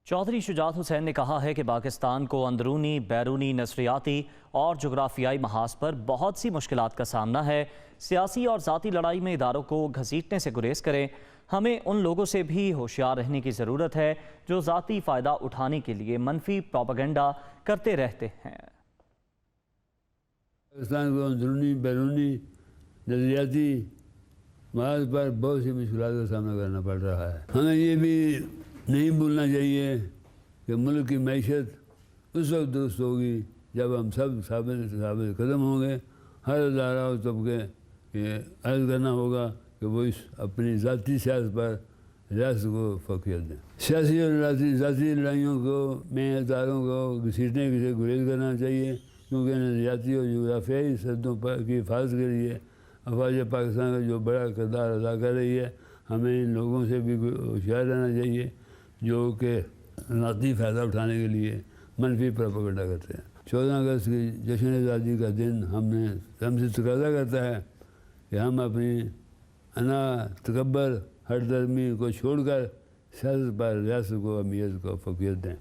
चौधरी शुजात हुसैन ने कहा है कि पाकिस्तान को अंदरूनी, बैरूनी, नसरियाती और जोग्राफियाई महाज पर बहुत सी मुश्किलात का सामना है। सियासी और ज़ाती लड़ाई में इदारों को घसीटने से गुरेज करें। हमें उन लोगों से भी होशियार रहने की ज़रूरत है जो ज़ाती फ़ायदा उठाने के लिए मनफी प्रोपेगेंडा करते रहते हैं। पाकिस्तान को अंदरूनी, बैरूनी, नज़रियाती महाज पर बहुत सी मुश्किलात का सामना करना पड़ रहा है। हमें ये भी नहीं भूलना चाहिए कि मुल्क की मैशत उस वक्त दुरुस्त होगी जब हम सब साबित कदम होंगे। हर अदारा और तबके ये अर्ज़ करना होगा कि वो इस अपनी ज़ाती सियासत पर रियासत को फ़ौक़ियत दें। सियासी और ज़ाती लड़ाइयों को में अदारों को घसीटने से गुरेज करना चाहिए, क्योंकि नज़रियाती और जोग्राफियाई सरहदों पर की हिफाजत के लिए अफवाज पाकिस्तान का जो बड़ा किरदार अदा कर रही है, हमें इन लोगों से भी होशियार रहना चाहिए जो कि ज़ाती फ़ायदा उठाने के लिए मनफी प्रोपेगेंडा करते हैं। 14 अगस्त की जश्न आज़ादी का दिन हमसे तकाज़ा करता है कि हम अपनी अना, तकब्बर, हरदर्मी को छोड़कर सियासत पर रियासत को अहमियत को फ़ौक़ियत दें।